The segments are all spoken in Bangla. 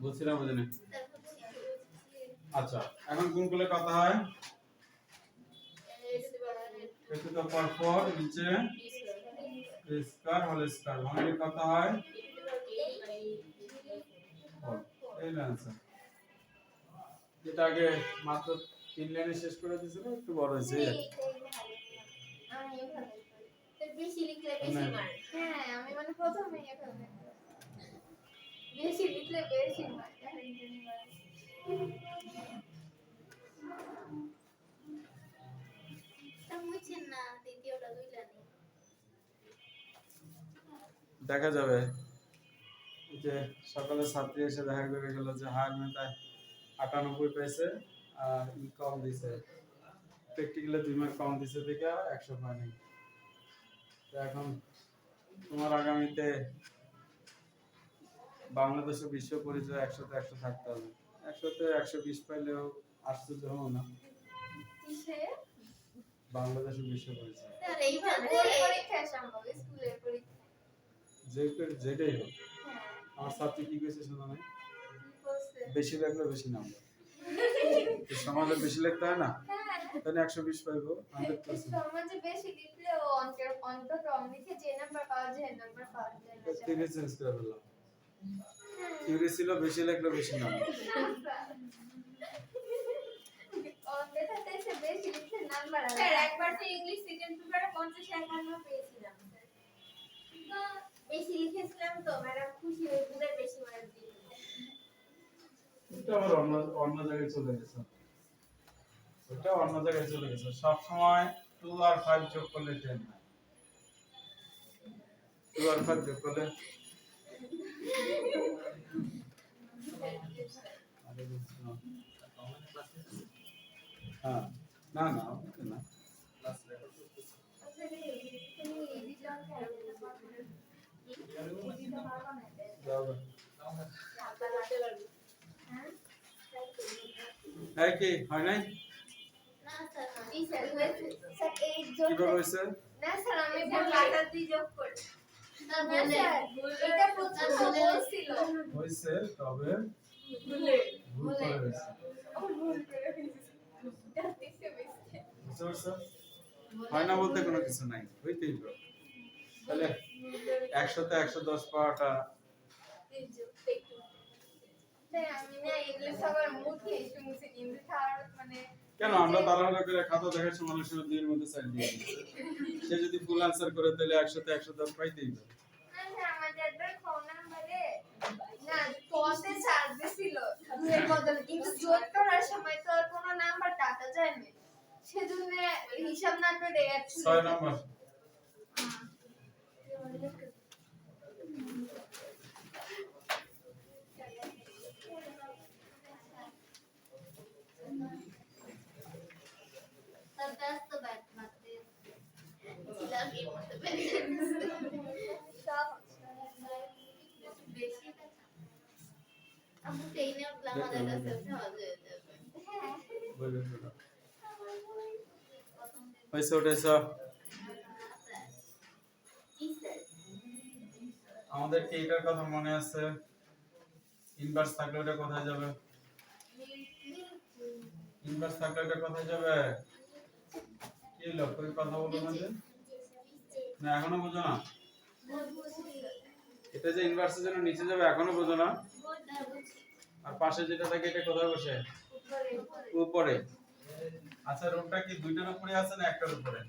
বুঝছিলাম বুঝিনি। আচ্ছা এখন কোন কোলে কথা হয়? a to the power 4 নিচে a স্কয়ার হোল স্কয়ার ভাঙলে কথা হয় এই आंसर যেটা আগে মাত্র 3 লাইনে শেষ করে দিয়েছিল একটু বড় হয়েছে বেশি লিখলে বেশি মার। হ্যাঁ আমি মানে প্রথমেই এখানে বেশি লিখলে বেশি মার। বুঝছেন না দ্বিতীয়টা দুইটা নেই দেখা যাবে যে সকালে ছাত্রী এসে দেখা করে গেল যে হার মেটায় 98 পেয়েছে আর ই কম দিছে প্র্যাকটিক্যালে 2 মার্ক কম দিছে দেখে 100 পায় নাই। তো এখন তোমার আগামীতে বাংলাদেশ ও বিশ্ব পরিচয় 100 তে 100 থাকতে হবে। 100 তে 120 পাইলেও আশ্চর্য হবো না। কিসে? বাংলাদেশ ও বিশ্ব পরিচয়। স্যার এইভাবে পরীক্ষা সম্ভব স্কুলের পরীক্ষা। যেটাই হোক। আমার ছাত্রী কি কইছে শোনা নাই? বেশি লাগলে বেশি নাম্বার। সমাজে বেশি লিখতে হয় না? তাহলে 120 পাইবো 100%। সমাজে বেশি লিখলেও অঙ্ক কম লিখে যে নাম্বার পাওয়া যায় নাম্বার পাওয়া যায় না। থিওরি চেঞ্জ করে ফেললাম। থিওরি ছিল বেশি লিখলে বেশি নাম্বার। অঙ্কটাতে এসে বেশি লিখলে নাম্বার আসে। স্যার একবার তো ইংলিশ সেকেন্ড পেপারে 50-51 পেয়েছিলাম স্যার। তো বেশি লিখেছিলাম তো ম্যাডাম খুশি হয়ে পুরো বেশি মার্ক দিয়ে দিলেন। এটা আবার অন্য জায়গায় চলে গেছে। এটা অন্য জায়গায় চলে গেছে। সব সময় 2 আর 5 যোগ করলে 10 হয়। 2 আর 5 যোগ করলে হ্যাঁ না না ওকে না ক্লাস রেকর্ড করতেছি এই কি হয় নাই না স্যার জি স্যার হয়েছে স্যার এই যোগ কিভাবে হইছে না স্যার আমি ভুল কাটা দিয়ে যোগ করি না স্যার এটা প্রথম বলছিল হইছে তবে ভুল করে হইছে ভুল করে ফেলেছি জানতেছে বেশি বুঝতে পারছো হয় না বলতে কোনো কিছু নাই হইতেই পারে তাহলে 100 তে 110 পাওয়াটা আমি না ইংলিশ আবার মুখে শুনছি ইংলিশ আর মানে কেন আমরা তাড়াহুড়ো করে খাতা দেখাচ্ছি মানুষের দুইয়ের মধ্যে সাইড দিয়ে সে যদি ফুল আনসার করে তাহলে 100 তে 110 পাইতেই পারে না আমাদের একবার ফোন নাম্বারে না কোর্সে চার্জ ছিল দুয়ের বদলে কিন্তু যোগ করার সময় তো আর কোনো নাম্বার কাটা যায় না সেজন্য হিসাব না করে 6 নাম্বার ব্যস্ত ব্যাট মারতে ছিলাম এর মধ্যে সব বেশি আমি ট্রেনে উঠলাম আমাদের কাছে সহজ হয়ে যাবে পয়সা উঠেছে আমাদের কি এটার কথা মনে আছে ইনভার্স থাকলে ওটা কোথায় যাবে ইনভার্স থাকলে ওটা কোথায় যাবে কি লোক তুমি কথা বলো না যে না এখনো বুঝো না এটা যে ইনভার্সের জন্য নিচে যাবে এখনো বুঝো না আর পাশে যেটা থাকে এটা কোথায় বসে উপরে আচ্ছা রুটটা কি দুইটার উপরে আছে না একটার উপরে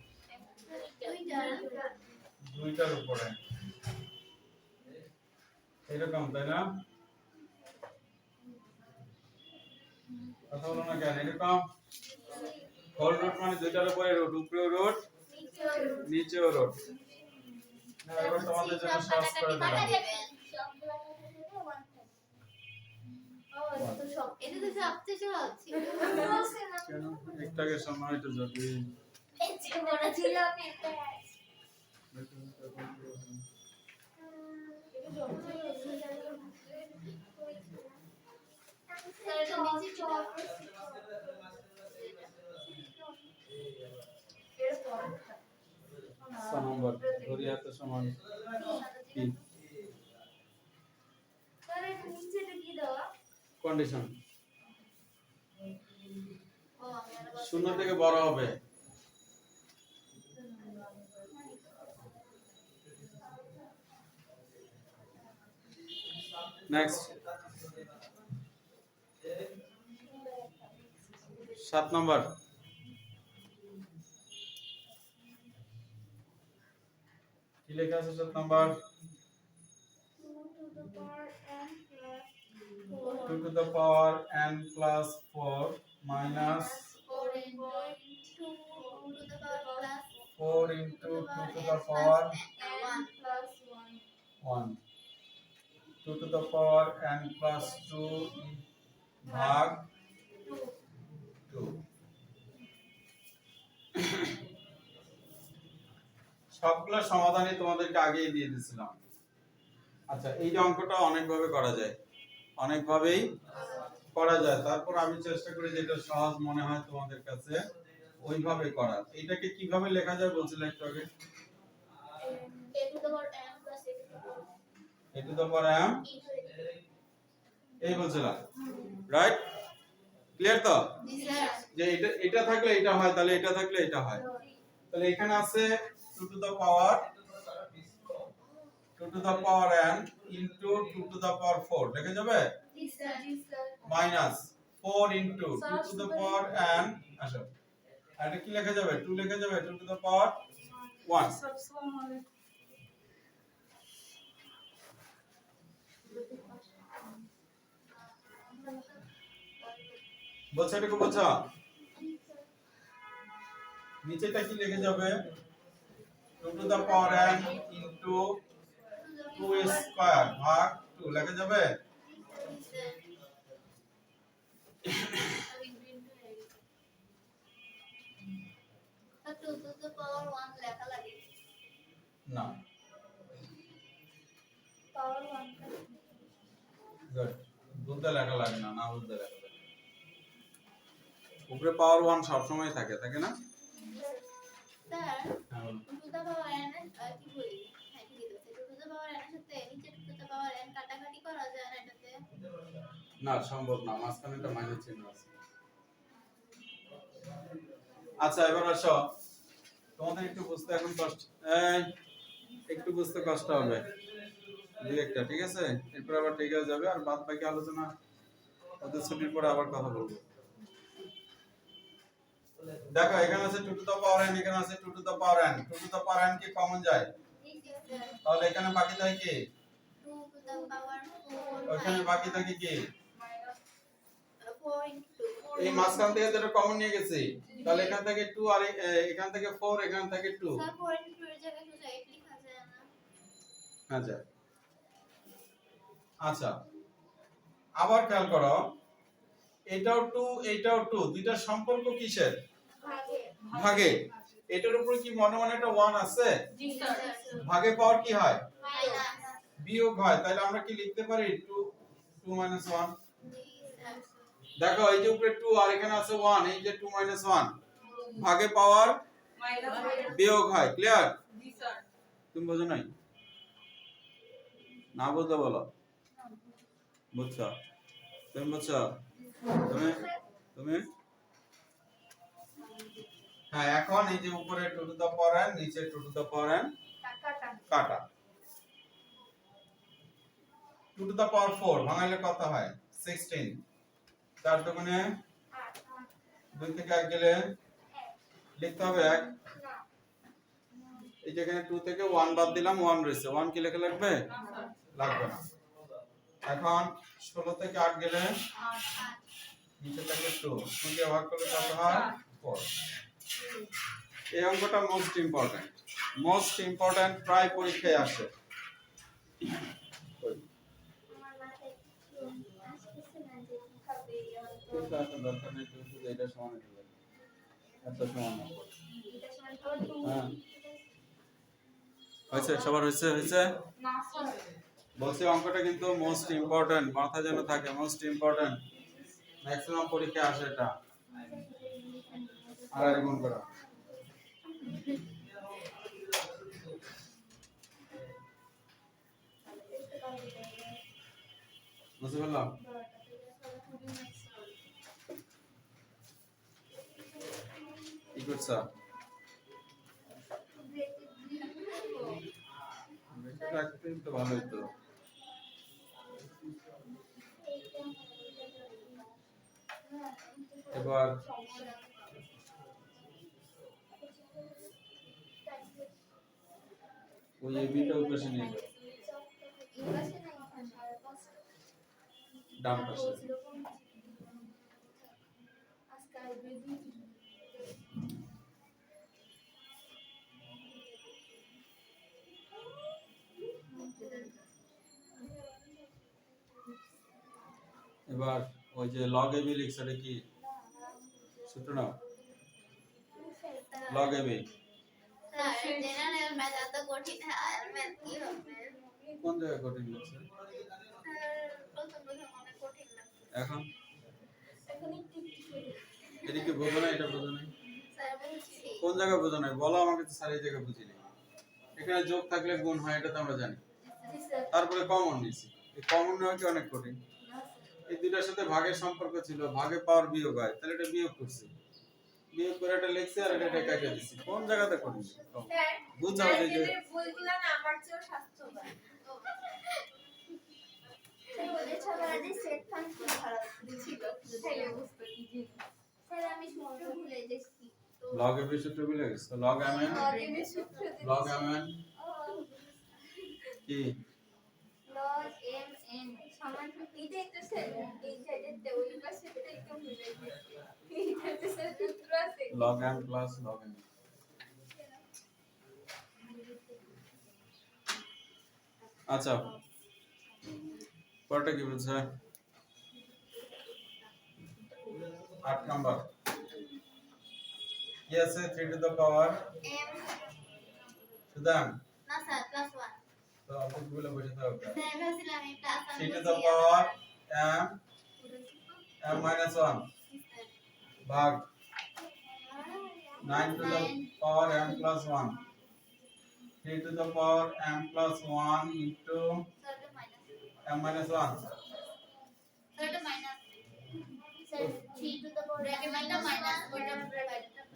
দুইটার উপরে এরকম তাই না কথা বলো না কেন এরকম হোল রুট মানে দুইটার উপরে রুট উপরেও রুট নিচেও রুট না এবার তোমাদের জন্য সহজ করে দিলাম এটা তো সবচেয়ে সহজ ছিল কেন একটাকে সময়টা যাবে এই যে বড় ছিল আমি এটা নম্বর ধরিয়াতে সমান 3 স্যার এটা নিচেটা কি দেওয়া কন্ডিশন ও আমি আরো বলছি শূন্য থেকে বড় হবে। নেক্সট 7 নাম্বার কি লেখা আছে 7 number 2 to the power n plus 4 minus 4 into 2 to the power 1 2 to the power n plus 2 ভাগ 2 সবগুলো সমাধানই তোমাদেরকে আগেই দিয়ে দিয়েছিলাম। আচ্ছা এই যে অঙ্কটা অনেকভাবে করা যায়, অনেকভাবেই করা যায়, তারপর আমি চেষ্টা করি যেটা সহজ মনে হয় তোমাদের কাছে ওইভাবে করার। এটাকে কিভাবে লেখা যায় বলছিলাম একটু আগে, a to the power m এই বলছিলাম, রাইট? ক্লিয়ার তো? যে এটা থাকলে এটা হয়, তাহলে এটা থাকলে এটা হয়। তাহলে এখানে আছে 2 to the power n into 2 to the power 4 লেখা যাবে, minus 4 into 2 to the power n, আসো আর এটা কি লেখা যাবে, 2 লেখা যাবে 2 to the power 1। বলছো এটাকে বোঝা, নিচেটা কি লেখা যাবে 2 to the power n into 2 square ভাগ 2 লেখা যাবে। না গুড, বুঝতে লেখা লাগে না, না বুঝতে লেখা লাগে। উপরে পাওয়ার 1 সব সময় থাকে, থাকে না? স্যার হ্যাঁ বলো। 2 টু দ্য পাওয়ার n কি বলি, হ্যাঁ ঠিক আছে 2 টু দ্য পাওয়ার n এর সাথে নিচে 2 টু দ্য পাওয়ার n কাটাকাটি করা যায় না এটাতে? না সম্ভব না, মাঝখানে একটা মাইনাস চিহ্ন আছে। আচ্ছা এবার আসো, তোমাদের একটু বুঝতে এখন কষ্ট, একটু বুঝতে কষ্ট হবে দুই একটা, ঠিক আছে? এরপর আবার ঠিক হয়ে যাবে, আর বাদ বাকি আলোচনা ওদের ছুটির পরে আবার কথা বলবো। দেখো এখানে আছে 2 টু দ্য পাওয়ার n, এখানে আছে 2 two the power n, 2 two the power n কি কমন যায়? তাহলে এখানে বাকি থাকে কি 2 টু দ্য পাওয়ার 4, ওখানে বাকি থাকে কি 4 into 2, এই মাঝখান থেকে যেটা কমন নিয়ে গেছি, তাহলে এখান থেকে 2 আর এখান থেকে 4, এখান থেকে 2। স্যার 4 into 2 এর জায়গায় সোজা 8 লেখা যায় না? আচ্ছা আচ্ছা আবার খেয়াল করো, এটাও 2 এটাও 2, দুইটার সম্পর্ক কিসের? ভাগে। এটার উপরে কি মনে মনে একটা 1 আছে? জি স্যার। ভাগে পাওয়ার কি হয়? মাইনাস বিয়োগ হয়, তাহলে আমরা কি লিখতে পারি 2 2 1। জি স্যার। দেখো এই যে উপরে 2 আর এখানে আছে 1, এই যে 2 1 ভাগে পাওয়ার বিয়োগ হয়। ক্লিয়ার? জি স্যার। তুমি বোঝো নাই? না বুঝলে বলো। বুঝছো? তুমি বুঝছো? তুমি তুমি হ্যাঁ, এখন এই যে উপরে 2 টু দ্য পাওয়ার n, নিচে 2 টু দ্য পাওয়ার n কাটা। 2 টু দ্য পাওয়ার 4 ভাঙাইলে কত হয়? 16। 4 দুগুণে 2 থেকে 1 গেলে লিখতে হবে 1। এই যেখানে 2 থেকে 1 বাদ দিলাম, 1 রয়েছে, 1 কি লেখা লাগবে? লাগবে না। এখন 16 থেকে 8 গেলে নিচে থেকে 2, 2 দিয়ে ভাগ করলে কত হয়? 4। এই অঙ্কটা মোস্ট ইম্পর্টেন্ট প্রায় পরীক্ষায় আসে। আমার মাথায় কিছু আসছে না যে কিভাবে কিন্তু আসলে দরকার নেই, তুমি শুধু এটা সমান এটা লাগবে, এত সমান না। এটা সমান করে হ্যাঁ হয়েছে, সবার হয়েছে? হয়েছে? না স্যার। বলছি অঙ্কটা কিন্তু মোস্ট ইম্পর্টেন্ট, মাথা যেন থাকে, মোস্ট ইম্পর্টেন্ট, ম্যাক্সিমাম পরীক্ষায় আসে এটা। আর গুণ করা বুঝতে পারলাম। করছো? রাখতেই তো ভালোই তো। এবার ওই এবিটা ওই পাশে নিয়ে যাও, ডান পাশে। এবার ওই যে লগ এবি লিখছে এটা কি সূত্র নাও? লগ এবি জেনারেল ম্যাথ এত কঠিন হায়ার ম্যাথ কি হবে? কোন জায়গায় কঠিন লাগছে? প্রথম অনেক কঠিন লাগছে। এখন এখন একটু এটা কি বোঝো না? এটা বোঝো না? স্যার বলছি কোন জায়গায় বোঝো না বলো আমাকে, তো স্যার এই জায়গায় বুঝিনি। এখানে যোগ থাকলে গুণ হয়, এটা তো আমরা জানি। তারপরে কমন নিছি, এই কমন নেওয়া কি অনেক কঠিন? এই দুইটার সাথে ভাগের সম্পর্ক ছিল, ভাগে পাওয়ার বিয়োগ হয়, তাহলে এটা বিয়োগ করছি, বিয়োগ করে এটা লিখছি আর এটা কেটে দিছি। কোন জায়গাতে কঠিন বুঝাও যে বইগুলো না আমার চেয়েও স্বাস্থ্যবান। বলে ছোটবেলায় সেট ফাংশন খারাপ ছিল, তাইলে বুঝতো কি জিনিস। স্যার আমি সূত্র ভুলে গেছি। লগ এবি সূত্র ভুলে গেছো? লগ mn, লগ mn কি? লগ এম এন সমান এটাই তো স্যার, এই সাইডেতে ওই পাশেটাই তো ভুলে গেছি। এইটাতে স্যার সূত্র আছে। Log m plus log n। আচ্ছা পরটা কি বলছে? 8 নাম্বার কি আছে? 3 টু দ্য পাওয়ার এম সুদাম না স্যার প্লাস 1। তো অঙ্ক গুলো বসে থাকো। স্যার ভাবছিলাম এই plus 1 3 to the power m m minus 1 ভাগ 9 to the power m plus 1, 3 to the power m plus 1 into m minus 1.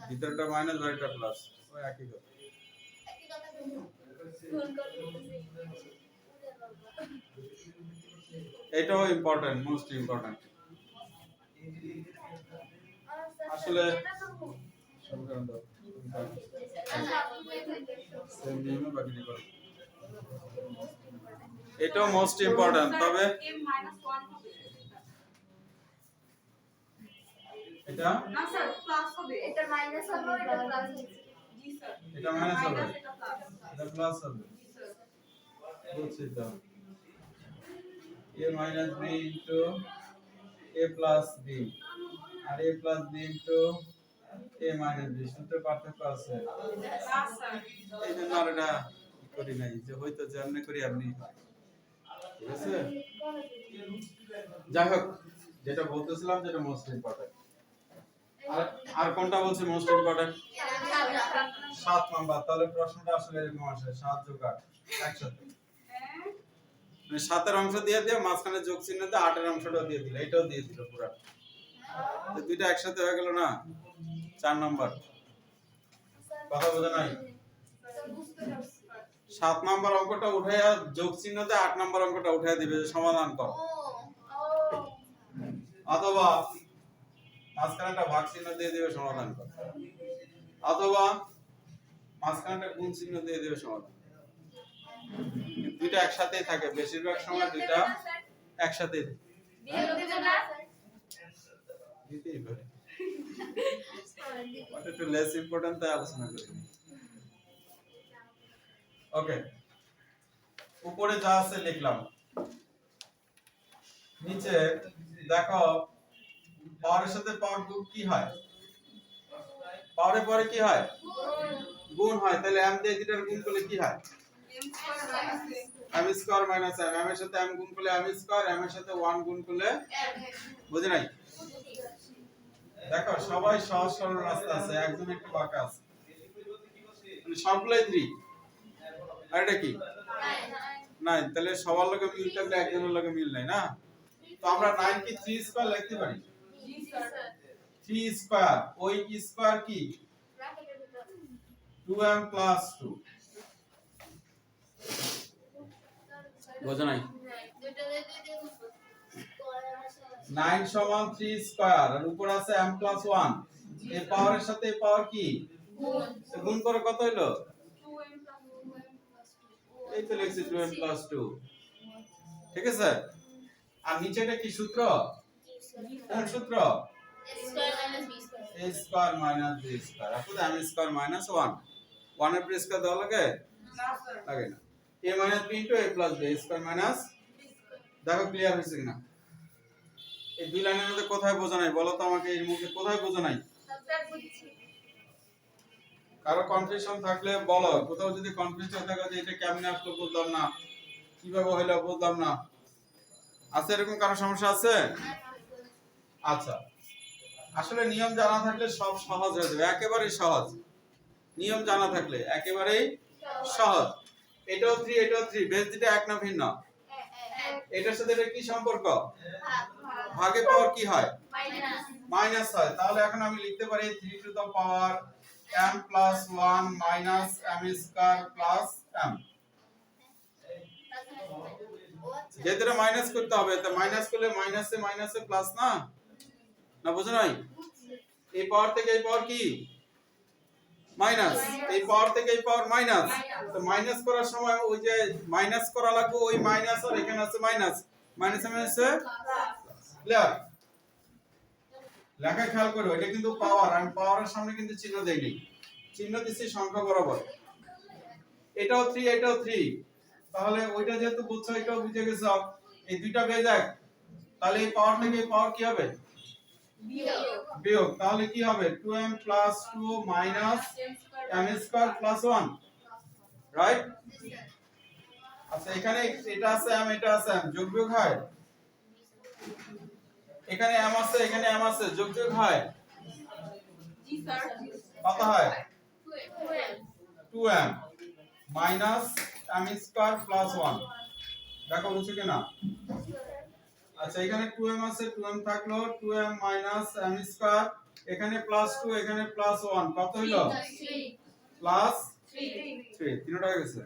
ভিতরটা মাইনাস বাইরেটা প্লাস, ওই একই কথা। এটাও ইম্পর্টেন্ট, মোস্ট ইম্পর্টেন্ট। আসলে সমীকরণ দাও, সেম নিয়মে বাকিটা করো। এটাও মোস্ট ইম্পর্টেন্ট, তবে এটা না স্যার প্লাস হবে, এটা মাইনাস হবে, এটা প্লাস হবে। জি স্যার এটা মাইনাস হবে, এটা প্লাস এটা প্লাস হবে। জি স্যার বুঝছি তো। a minus b into a plus b R a plus b into a minus b সূত্রে পার্থক্য আছে। না স্যার এই জন্য আর এটা করি নাই, যে হয়তো যেমনি করি আপনি, ঠিক আছে? যাই হোক, যেটা বলতেছিলাম যেটা মোস্ট ইম্পর্টেন্ট। আর কোনটা বলছি মোস্ট ইম্পর্টেন্ট? 7 নাম্বার। তাহলে প্রশ্নটা আসলে এরকম আসে, 7 যোগ 8 একসাথে, মানে 7 এর অংশ দিয়ে দিয়ে মাঝখানে যোগ চিহ্ন দিয়ে 8 এর অংশটাও দিয়ে দিল, এটাও দিয়ে দিল পুরো। তো দুইটা একসাথে হয়ে গেল না? 4 নাম্বার। কথা বোঝা নাই? 7 নাম্বার অঙ্কটা উঠাইয়া যোগ চিহ্ন দিয়ে 8 নাম্বার অঙ্কটা উঠাইয়া দিবে, যে সমাধান কর। অথবা মাঝখানে একটা ভাগ চিহ্ন দিয়ে দিবে, সমাধান কর। অথবা মাঝখানে একটা গুণ চিহ্ন দিয়ে দিবে, সমাধান। দুইটা একসাথেই থাকে, বেশিরভাগ সময় দুইটা একসাথেই থাকে। দিতেই পারে, বাট একটু লেস ইম্পর্টেন্ট, তাই আলোচনা করি। ওকে, উপরে যা আছে লিখলাম, নিচে দেখো পাওয়ারের সাথে পাওয়ার গুণ কি হয়? পাওয়ারের পরে কি হয়? গুণ হয়। তাহলে m দিয়ে দুইটার গুণ করলে কি হয়? m square minus m, m এর সাথে m গুণ করলে m স্কয়ার, m এর সাথে 1 গুণ করলে, বুঝে নাই? দেখো সবাই সহজ সরল রাস্তা আছে, একজন একটু বাঁকা আছে, মানে সবগুলাই 3। আর এটা কি? 9। তাহলে সবার লগে মিল থাকলে একজনের লগে মিল নাই না? তো আমরা 9 কি 3 স্কয়ার লিখতে পারি? জি স্যার 3 স্কয়ার, ওই স্কয়ার কি 2m প্লাস 2 বোঝা নাই? 9 সমান 3 স্কয়ার আর উপর আছে m প্লাস 1 এই পাওয়ারের সাথে এই পাওয়ার কি তো গুণ করে কত হলো 2m plus এই তো লিখছি 2m প্লাস 2 ঠিক আছে আর নিচেটা কি সূত্র কোন সূত্র a square minus b square অর্থাৎ m স্কয়ার মাইনাস 1 1 এর প্রেস কা দেওয়া লাগে না স্যার লাগে না a minus b into a plus b square minus দেখো ক্লিয়ার হয়েছে কিনা এই দুই লাইনের মধ্যে কোথায় বোঝা নাই বলো তো আমাকে এর মধ্যে কোথায় বোঝা নাই কারো কনফিউশন থাকলে বলো কোথাও যদি কনফিউশন থাকে যে এটা কেমনে আসলো বুঝলাম না কিভাবে হলো বুঝলাম না আছে এরকম কারো সমস্যা আছে আচ্ছা আসলে নিয়ম জানা থাকলে সব সহজ হয়ে যাবে একেবারেই সহজ নিয়ম জানা থাকলে একেবারেই সহজ এটাও 3 এটাও 3 বেস দুটো এক না ভিন্ন এটার সাথে এটা কি সম্পর্ক ভাগে পাওয়ার কি হয় মাইনাস হয় তাহলে এখন আমি লিখতে পারি 3 to the power m plus 1 minus m square plus m যেটা মাইনাস করতে হবে তো মাইনাস করলে মাইনাসে মাইনাসে প্লাস না না বুঝো নাই এই পাওয়ার থেকে এই পাওয়ার কি মাইনাস এই পাওয়ার থেকে এই পাওয়ার মাইনাস তো মাইনাস করার সময় ওই যে মাইনাস করা লাগবে ওই মাইনাস আর এখানে আছে মাইনাস মাইনাসে মাইনাসে ক্লিয়ার লেখা খেয়াল করো এটা কিন্তু পাওয়ার আমি পাওয়ারের সামনে কিন্তু চিহ্ন দেইনি চিহ্ন দিছি সংখ্যা বরাবর এটাও 3 এটাও 3 তাহলে ওইটা যেহেতু বুঝছো এটাও বুঝে গেছো এই দুইটা বেয়ে যাক তাহলে এই পাওয়ার থেকে এই পাওয়ার কি হবে বিয়োগ তাহলে কি হবে 2m plus 2 minus m square plus 1 right আচ্ছা এখানে এটা আছে m এটা আছে m যোগ বিয়োগ হয় এখানে m আছে এখানে m আছে যোগ বিয়োগ হয় জি স্যার কত হয় 2m minus m square plus 1 দেখো বুঝছো কিনা আচ্ছা এখানে 2m আছে 2m থাকলো 2m minus m square এখানে প্লাস 2 এখানে প্লাস 1 কত হলো প্লাস 3 তিনটা হয়ে গেছে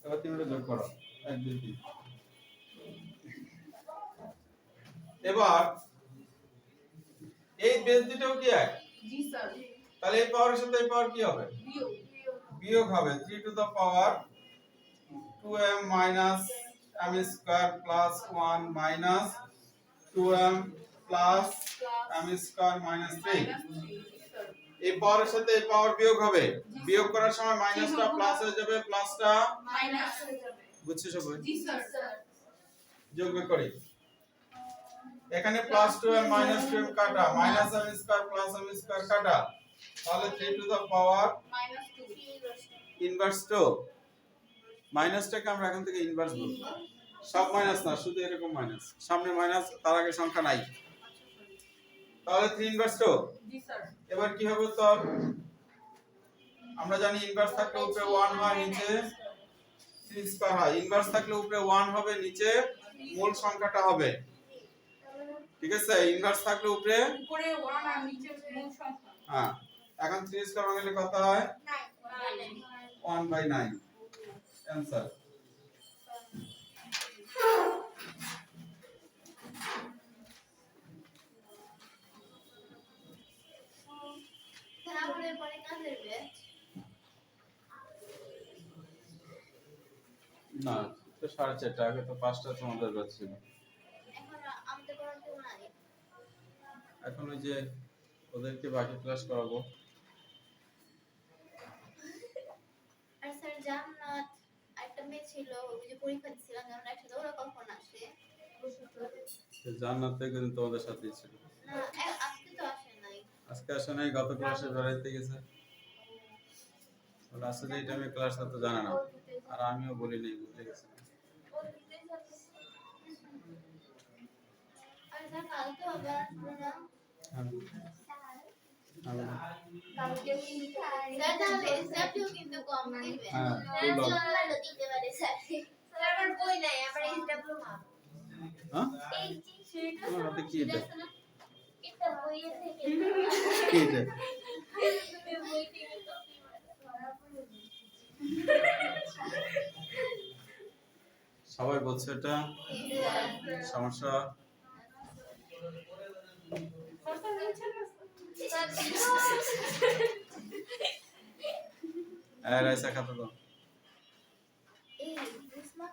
এবার তিনটা যোগ করো 1 2 3 এবার এই বেস দুটোও কি এক জি স্যার তাহলে এই পাওয়ারের সাথে এই পাওয়ার কি হবে বিয়োগ বিয়োগ হবে 3 to the power 2m minus m square plus 1 minus 2m plus m square minus 3 এই পাওয়ারের সাথে এই পাওয়ার বিয়োগ হবে বিয়োগ করার সময় মাইনাসটা প্লাস হয়ে যাবে প্লাসটা মাইনাস হয়ে যাবে বুঝছো সবাই জি স্যার যোগ করি এখানে প্লাস 2m minus 2m কাটা minus m square plus m square কাটা তাহলে 3 to the power minus 2 inverse 2 মাইনাসটাকে আমরা এখন থেকে ইনভার্স বলবো সব মাইনাস না শুধু এরকম মাইনাস সামনে মাইনাস তার আগে সংখ্যা নাই তাহলে 3 ইনভার্স 2 জি স্যার এবার কি হবে তো আমরা জানি ইনভার্স থাকলে উপরে 1 হয় নিচে 3 স্কয়ার হয় ইনভার্স থাকলে উপরে 1 হবে নিচে মূল সংখ্যাটা হবে ঠিক আছে ইনভার্স থাকলে উপরে উপরে 1 আর নিচে মূল সংখ্যা হ্যাঁ এখন 3 স্কয়ার ভাঙলে কত হয় 1/9 आंसर না তো 4:30 আগে তো 5টা তোমাদের ব্যাচ ছিল এখন ওই যে ওদেরকে বাকি ক্লাস করাবো আর স্যার জান্নাত একটা মেয়ে ছিল ওই যে পরীক্ষা দিছিলাম যেমন একসাথে ওরা কখন আসে জান্নাত থেকে কিন্তু তোমাদের সাথেই ছিল না আজকে তো আসে নাই আজকে আসে নাই গত ক্লাসে বেড়াইতে গেছে ওরা আসলে এই টাইমে ক্লাস তো জানে না আর আমিও বলি নাই বুঝতে গেছি আর স্যার কালকে হবে আসবে না কালকে স্যার তাহলে এসএফটিও কিন্তু কম দিবে হ্যাঁ স্যার দিতে পারে স্যার স্যার আমার বই নাই আমার এসডব্লিউ মা হ্যাঁ এই সেটা তোমার হাতে কি এটা এটা বইয়ে থেকে কি এটা বই থেকে কপি সবাই বলছে এটা সমস্যা। রাইসা খাতা দাও। এই বিস্মা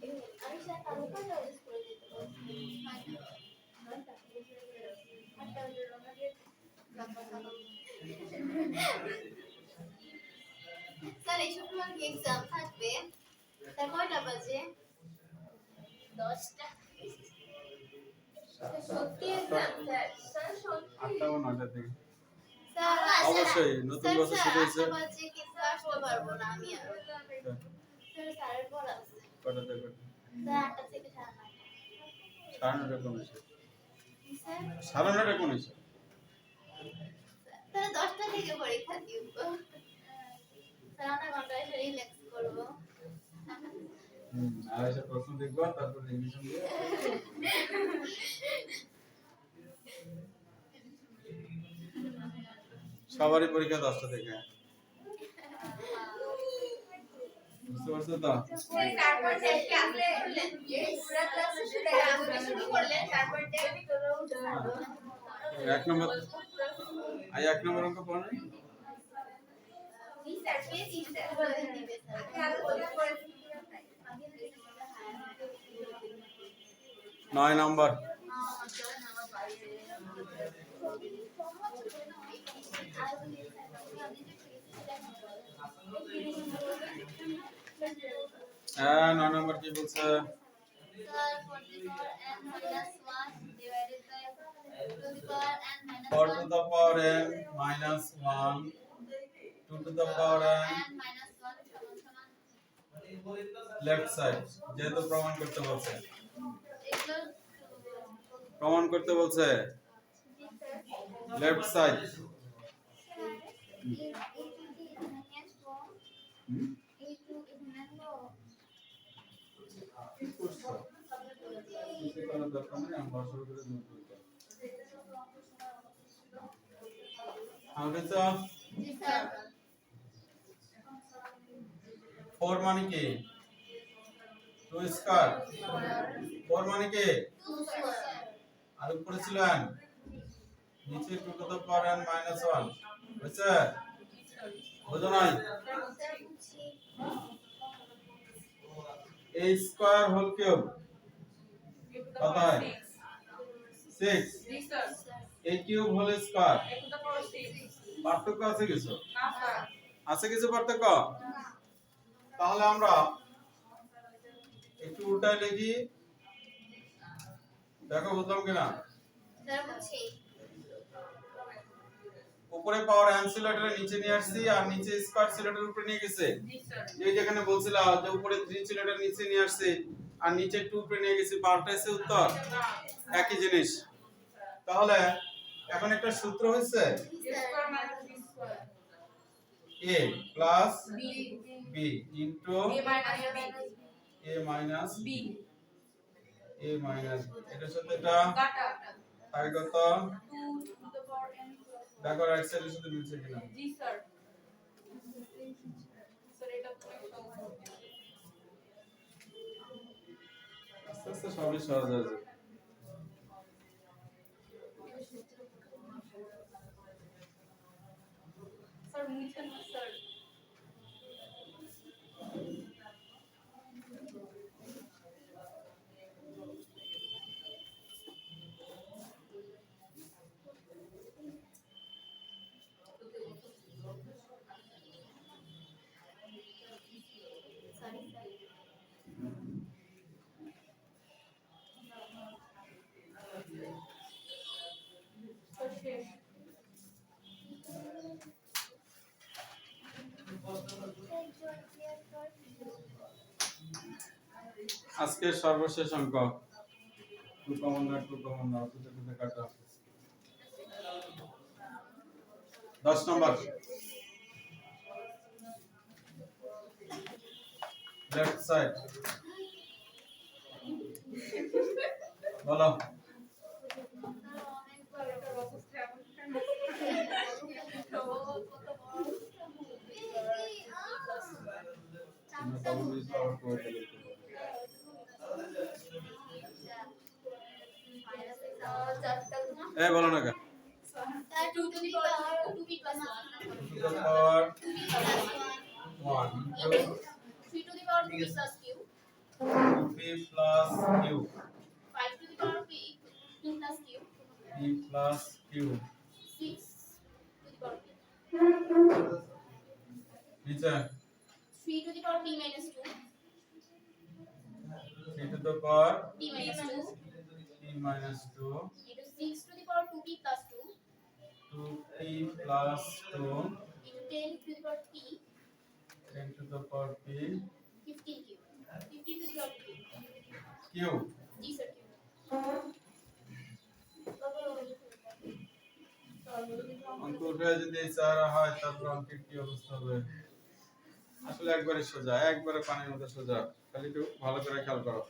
এই আমি স্যার কালো কালো ইউজ করে দিতে পারবো। স্যার এই শুক্রবার কি এক্সাম থাকবে? স্যার কয়টা বাজে? 10টা। সত্যি এক্সাম স্যার? স্যার সত্যি? 8টা বা 9টার দিকে। স্যার অবশ্যই নতুন বছর শুরু হয়েছে। 8টা বাজে কিন্তু আসতে পারবো না আমি আর। স্যার স্যারের পড়া আছে। কটা থেকে? স্যার 8টা থেকে 9:30। 9:30 কোন হয়েছে? স্যার 9:30 কোন হয়েছে? স্যার 10টা থেকে পরীক্ষা দিব। স্যার আধা ঘন্টা এসে রিল্যাক্স করবো। আর এসে প্রশ্ন দেখবো তারপর রিভিশন দিয়ে। সবারই পরীক্ষা 10টা থেকে। বুঝতে পারছো তো? তারপর থেকে আসলে পুরো ক্লাসে শুনে আলোচনা শুরু করলেন তারপর থেকে এক নম্বর এক নম্বর অঙ্ক পড়ো। স্যার পেয়েছি স্যার বলে দিবে স্যার আলোচনা করে 9 নম্বর। হ্যাঁ 9 নম্বর কি বলছে? Sir, 4 to the power n minus 1 4 to the power n minus 1 2 to the power n left side যেহেতু প্রমাণ করতে বলছে। প্রমাণ করতে বলছে লেফট সাইড। फोर मानी के 2 स्क्वायर 4 मानी के আর উপরে ছিল n নিচে 2 two the power n minus 1 বুঝছে? বুঝো নাই? a স্কয়ার হোল কিউব কত হয়? 6 জি sir. a cube whole square a to the power 6 পার্থক্য আছে কিছু? না স্যার। আছে কিছু পার্থক্য? তাহলে আমরা একটু উল্টায় লিখি, দেখো বুঝলাম কিনা। স্যার বুঝছি উপরে পাওয়ার n ছিল এটা নিচে নিয়ে আসছি আর নিচে স্কয়ার ছিল এটার উপরে নিয়ে গেছে। জি স্যার। এই যেখানে বলছিলাম যে উপরে 3 ছিল এটা নিচে নিয়ে আসছে আর নিচে 2 উপরে নিয়ে গেছি, পাল্টাইছে উত্তর একই জিনিস। তাহলে এখন একটা সূত্র হইছে a square minus b square a plus b b into a minus a minus b a minus এটার সাথে এটা কাটা থাকে কত? 2 to the power n plus দেখো রাইট সাইডের সাথে মিলছে কিনা। জি স্যার। স্যার এটা অনেক সহজ হবে। আস্তে আস্তে সবই সহজ হয়ে যাবে। স্যার মুছেন না স্যার। সরি স্যার স্যার শেষ। আজকের সর্বশেষ অঙ্ক 2 কমন না 2 কমন না দুটো দুটো কাটা 10 নম্বর লেফট সাইড বলো। স্যার এটা অবস্থা এখন কেন? তুমি কমন দিছো আর কোড লিখতে পারো। এই বলো না কেন? তার 2 to the power 2p plus 1 2 to the power 2p plus 1 1 into 3 to the power 2p plus q 2p plus q 5 to the power p plus q p plus q 6 to the power p নিচে 3 to the power p minus 2 3 to the power p minus 2 p minus 2 into 6 to the power 2p plus 2 2p plus 2 into 10 to the power p 10 to the power p 15q 15 to the power p q g sir অঙ্ক উঠে যদি 4 হয় তারপর অঙ্কের কি অবস্থা হবে? আসলে একবারে সোজা, একবারে পানির মতো সোজা, খালি একটু ভালো করে খেয়াল করো।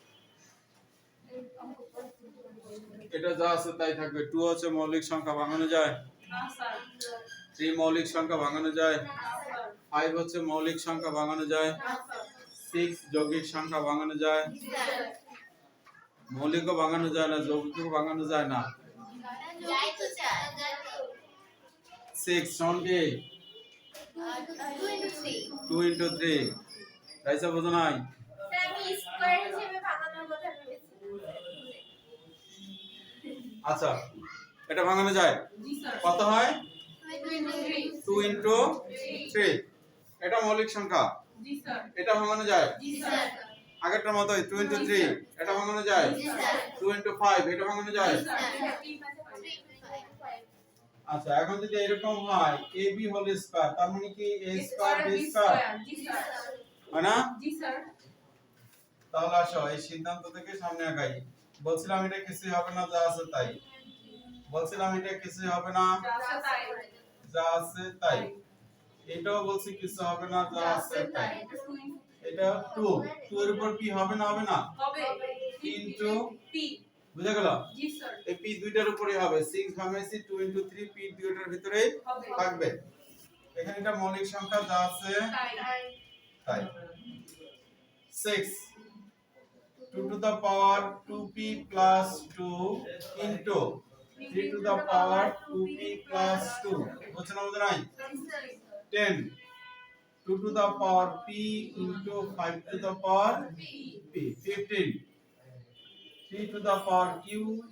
এটা যা আছে তাই থাকবে। 2 হচ্ছে মৌলিক সংখ্যা, ভাঙানো যায়? না স্যার 3 মৌলিক সংখ্যা, ভাঙানো যায়? না স্যার 5 হচ্ছে মৌলিক সংখ্যা, ভাঙানো যায়? না স্যার 6 যৌগিক সংখ্যা, ভাঙানো যায়? মৌলিকও ভাঙানো যায় না, যৌগিকও ভাঙানো যায় না। যাই তো চাই 6 সমান কি? 2 into 3 2 into 3 তাইসা বোঝো নাই? স্যার আমি স্কয়ার হিসেবে ভাঙানোর কথা ভেবেছি আচ্ছা, এটা ভাঙানো যায়? জি স্যার কত হয়? 2 2 into 3 এটা মৌলিক সংখ্যা, জি স্যার এটা ভাঙানো যায়? জি স্যার আগেরটার মতোই 2 into 3 এটা ভাঙানো যায়? 2 into 5 এটা ভাঙানো যায়? আচ্ছা, এখন যদি এরকম হয় ab হোল স্কয়ার, তার মানে কি a square b square, G sir হয় না? জি স্যার তাহলে আসো এই সিদ্ধান্ত থেকে সামনে আগাই। বলছিলাম এটা কিছুই হবে না, যা আছে তাই। বলছিলাম এটা কিছুই হবে না, যা আছে তাই। এটাও বলছি কিছু হবে না, যা আছে তাই। এটা 2 2 এর উপর কি হবে না, হবে না? হবে into p বুঝা গেল? জি স্যার এই p দুইটার উপরেই হবে। 6 ভাঙাইছি 2 into 3 p দুইটার ভিতরেই হবে থাকবে। এখানে এটা মৌলিক সংখ্যা, যা আছে তাই তাই। 6 2 to the power 2p plus 2 into 3 to the power 2p plus 2 বুঝছো না, বুঝো নাই? 10 2 to the power p into 5 to the power p 15 3 to the power q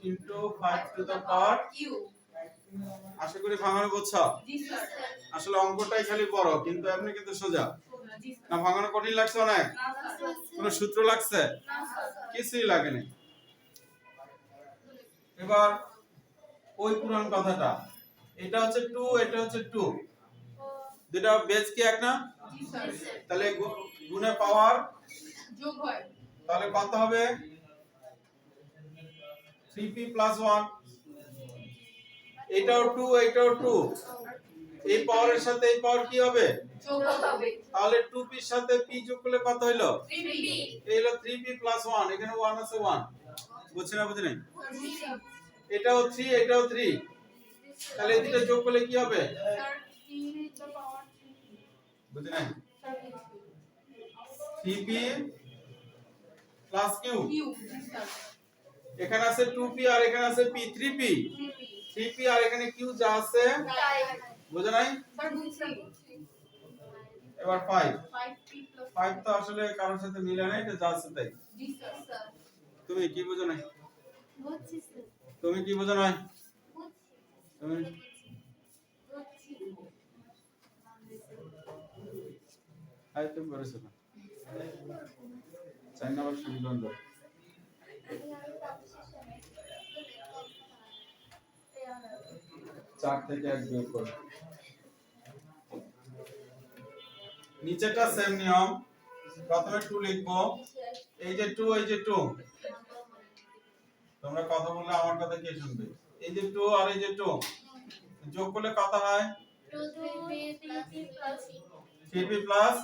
into 5 to the power q আশা করি ভাঙানো বুঝছো। জি স্যার আসলে অঙ্কটাই খালি বড়, কিন্তু এমনি কিন্তু সোজা জি না। ভাঙানো কঠিন লাগছে অনেক? না স্যার কোনো সূত্র লাগছে? না স্যার কিছুই লাগেনি। এবার ওই পুরান কথাটা, এটা হচ্ছে 2 এটা হচ্ছে 2, দুটা বেস কি এক না? জি স্যার তাহলে গুণে পাওয়ার, যোগ হয় তাহলে কত হবে? 3p plus 1 এটাও 2 এটাও 2, এই পাওয়ারের সাথে এই পাওয়ার কি হবে? যোগ হবে তাহলে 2p এর সাথে p যোগ করলে কত হলো? 3p এই হলো 3p plus 1, এখানে 1 আছে 1, বুঝছেন না বুঝেন? জি স্যার এটাও 3 এটাও 3, তাহলে এই দুটো যোগ করলে কি হবে? স্যার 3 to the power 3 বুঝেন? Sir 3p plus q, q জি স্যার এখানে আছে 2p আর এখানে আছে p 3p 3p আর এখানে q যা আছে, তাই বুঝো নাই? স্যার বুঝছি এবার 5 5p plus 5 তো আসলে কারোর সাথে মিলে না, এটা যা আছে তাই। জি স্যার স্যার তুমি কি বুঝো নাই? বুঝছি স্যার তুমি কি বুঝো নাই? বুঝছি তুমি বুঝছি আই তুমি বলেছো না, চাই না আবার শুনি বন্ধ। 4 থেকে 1 বিয়োগ করো। নিচেটা সেম নিয়ম, প্রথমে 2 লিখবো, এই যে 2 এই যে 2, তোমরা কথা বললে আমার কথা কে শুনবে? এই যে 2 আর এই যে 2 যোগ করলে কত হয়? 3p plus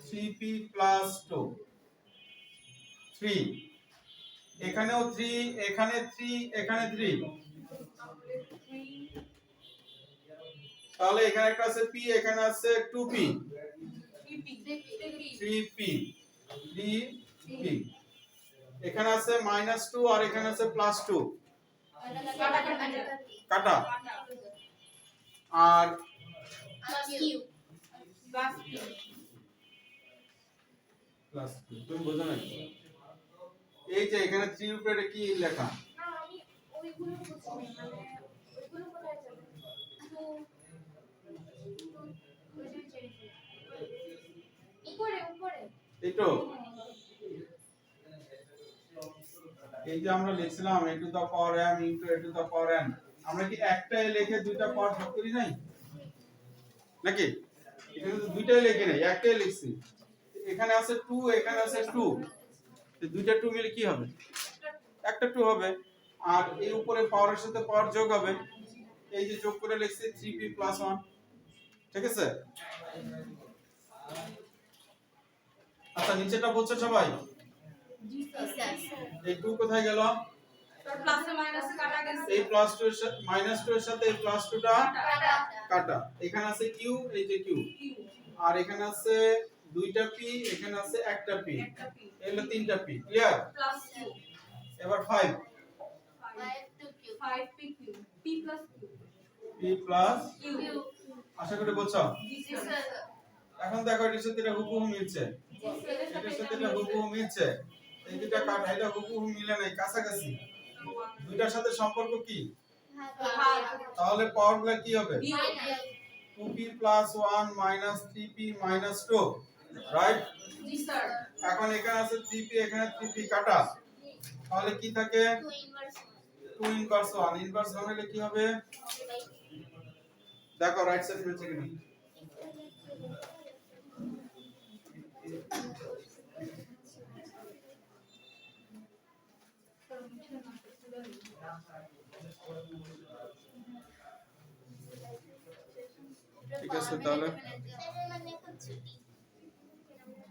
3p plus 2 3, এখানেও 3 এখানে 3 এখানে 3, তাহলে এখানে একটা আছে p এখানে আছে 2p 3p 3p, এখানে আছে -2 আর এখানে আছে +2, কাটা আর প্লাস তুমি বোঝো না এই যে এখানে 3 উপরে কি লেখা না আমি ওইগুলো বুঝিনি মানে ওইগুলো কোথায় যাবে উপরে উপরে এই তো এই যে আমরা লিখছিলাম a two the power m into a two the power n আমরা কি একটাই লিখে দুইটা পাওয়ার ভাগ করি নাই নাকি এখানে তো দুইটাই লিখে নাই একটাই লিখছি এখানে আছে 2 এখানে আছে 2 তো দুইটা 2 মিলে কি হবে একটা 2 হবে আর এই উপরে পাওয়ারের সাথে পাওয়ার যোগ হবে এই যে যোগ করে লিখছি 3p + 1 ঠিক আছে আচ্ছা নিচেটা বলছো সবাই এই 2 কোথায় গেল এই +2 এর সাথে -2 এর সাথে এই +2 টা কাটা এখানে আছে q এই যে q আর এখানে আছে দুইটা p এখানে আছে একটা p এগুলো তিনটা p ক্লিয়ার এবার 5 p প্লাস আশা করি বলছো এখন দেখো এটার সাথে এটা হুবহু মিলছে এটার সাথে এটা হুবহু মিলছে এই দুটো কাটা এটা হুবহু মিলে নাই কাছাকাছি দুইটার সাথে সম্পর্ক কি তাহলে পাওয়ারগুলো কি হবে 2p + 1 - 3p - 2 রাইট এখন এখানে আছে 3p এখানে 3p কাটা তাহলে কি থাকে 2 ইনভার্স 1 ইনভার্স 1 হলে কি হবে দেখো রাইট সাইড মিলছে কিনা ঠিক আছে তাহলে